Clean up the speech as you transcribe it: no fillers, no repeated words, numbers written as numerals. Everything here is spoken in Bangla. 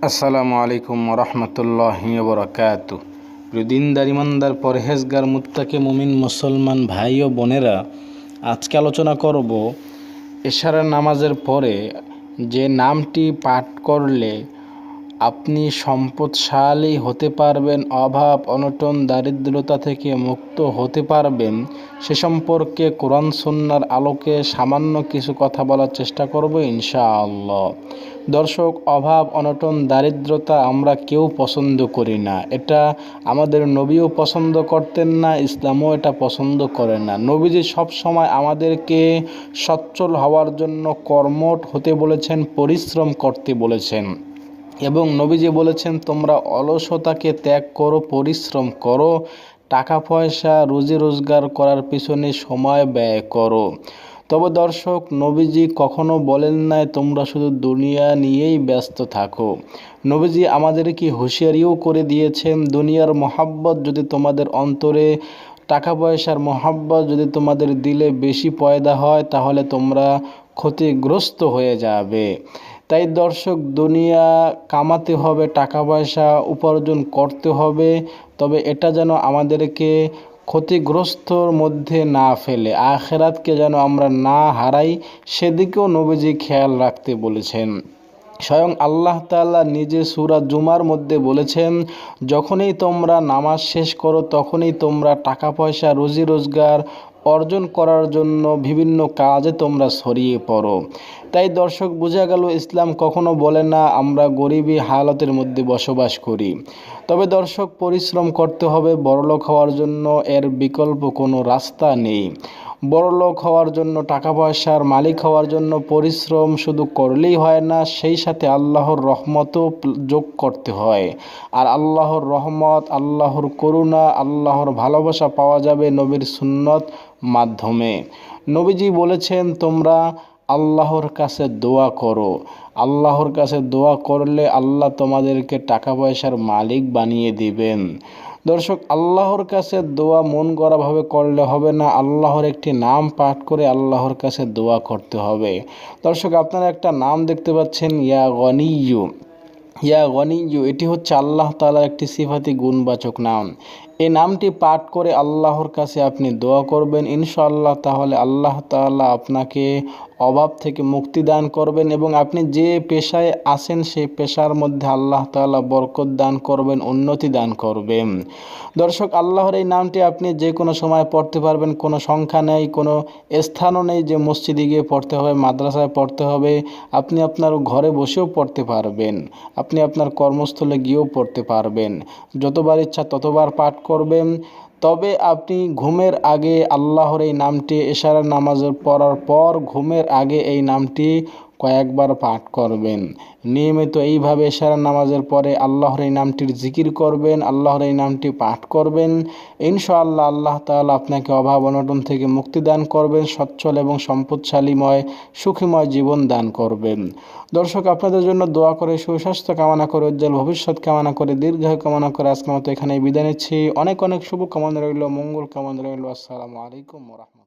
আসসালামু আলাইকুম রহমতুল্লাহি বরকাতু। দিনদার ইমানদার পরহেজগার মুত্তাকি মুমিন মুসলমান ভাই ও বোনেরা, আজকে আলোচনা করব এশারার নামাজের পরে যে নামটি পাঠ করলে আপনি সম্পদশালী হতে পারবেন, অভাব অনটন দারিদ্রতা থেকে মুক্ত হতে পারবেন, সে সম্পর্কে কোরআন সুন্নাহর আলোকে সামান্য কিছু কথা বলার চেষ্টা করব ইনশাআল্লাহ। দর্শক, অভাব অনটন দারিদ্রতা আমরা কেউ পছন্দ করি না। এটা আমাদের নবীও পছন্দ করতেন না, ইসলামও এটা পছন্দ করে না। নবীজি সবসময় আমাদেরকে সচ্ছল হওয়ার জন্য কর্মঠ হতে বলেছেন, পরিশ্রম করতে বলেছেন এবং নবীজি বলেছেন তোমরা অলসতাকে ত্যাগ করো, পরিশ্রম করো, টাকা পয়সা রুজি রোজগার করার পিছনে সময় ব্যয় করো। তবে দর্শক, নবীজি কখনো বলেন নাই তোমরা শুধু দুনিয়া নিয়েই ব্যস্ত থাকো। নবীজি আমাদেরকে হুঁশিয়ারিও করে দিয়েছেন, দুনিয়ার মহাব্বত যদি তোমাদের অন্তরে, টাকা পয়সার মহাব্বত যদি তোমাদের দিলে বেশি পয়দা হয়, তাহলে তোমরা ক্ষতিগ্রস্ত হয়ে যাবে। তাই দর্শক, দুনিয়া কামাতে হবে, টাকা পয়সা উপার্জন করতে হবে, তবে এটা যেন আমাদেরকে ক্ষতিগ্রস্তর মধ্যে না ফেলে, আখিরাতকে যেন আমরা না হারাই, সেদিকেও নবীজি খেয়াল রাখতে বলেছেন। স্বয়ং আল্লাহ তাআলা নিজে সূরা জুমার মধ্যে বলেছেন, যখনই তোমরা নামাজ শেষ করো তখনই তোমরা টাকা পয়সা রুজি রোজগার অর্জন করার জন্য বিভিন্ন কাজে তোমরা ছড়িয়ে পড়ো। তাই দর্শক, বোঝা গেল ইসলাম কখনো বলে না আমরা গরিবী হালতের মধ্যে বসবাস করি। তবে দর্শক, পরিশ্রম করতে হবে বড়লোক হওয়ার জন্য, এর বিকল্প কোনো রাস্তা নেই। বড়লোক হওয়ার জন্য, টাকা পয়সার মালিক হওয়ার জন্য পরিশ্রম শুধু করলেই হয় না, সেই সাথে আল্লাহর রহমতও যোগ করতে হয়। আর আল্লাহর রহমত, আল্লাহর করুণা, আল্লাহর ভালোবাসা পাওয়া যাবে নবীর সুন্নত মাধ্যমে। নবীজি বলেছেন তোমরা আল্লাহর কাছে দোয়া করো। আল্লাহর কাছে দোয়া করলে আল্লাহ তোমাদেরকে টাকা পয়সার মালিক বানিয়ে দিবেন। দর্শক, আল্লাহর কাছে দোয়া মন গড়াভাবে করলে হবে না, আল্লাহর একটি নাম পাঠ করে আল্লাহর কাছে দোয়া করতে হবে। দর্শক, আপনারা একটা নাম দেখতে পাচ্ছেন, ইয়া গনিয়্যু। ইয়া গনিয়্যু, এটি হচ্ছে আল্লাহ তাআলার একটি সিফাতি গুণবাচক নাম। এই নামটি পাঠ করে আল্লাহর কাছে আপনি দোয়া করবেন ইনশাআল্লাহ, তাহলে আল্লাহ তাআলা আপনাকে অভাব থেকে মুক্তি দান করবেন এবং আপনি যে পেশায় আছেন সেই পেশার মধ্যে আল্লাহ তাআলা বরকত দান করবেন, উন্নতি দান করবেন। দর্শক, আল্লাহর এই নামটি আপনি যে কোনো সময় পড়তে পারবেন, কোনো সংখ্যা নেই, কোনো স্থানও নেই যে মসজিদে গিয়ে পড়তে হবে, মাদ্রাসায় পড়তে হবে। আপনি আপনার ঘরে বসেও পড়তে পারবেন, আপনি আপনার কর্মস্থলে গিয়েও পড়তে পারবেন। যতবার ইচ্ছা ততবার পাঠ করবেন। তবে আপনি ঘুমের আগে আল্লাহর এই নামটি এশারার নামাজ পড়ার পর ঘুমের আগে এই নামটি কয়েকবার পাঠ করবেন। নিয়মিত এইভাবে এশারার নামাজের পরে আল্লাহর এই নামটির জিকির করবেন, আল্লাহর এই নামটি পাঠ করবেন। ইনশাআল্লাহ আল্লাহ তাআলা আপনাকে অভাব অনটন থেকে মুক্তি দান করবেন, সচ্ছল এবং সম্পদশালীময় সুখীময় জীবন দান করবেন। দর্শক, আপনাদের জন্য দোয়া করে, সুস্বাস্থ্য কামনা করে, উজ্জ্বল ভবিষ্যৎ কামনা করে, দীর্ঘায়ু কামনা করে আজকের মতো এখানেই বিদায় নিচ্ছি। অনেক অনেক শুভকামনা রইল, মঙ্গল কামনা রইল। আসসালামু আলাইকুম ওয়া রাহমাতুল্লাহ।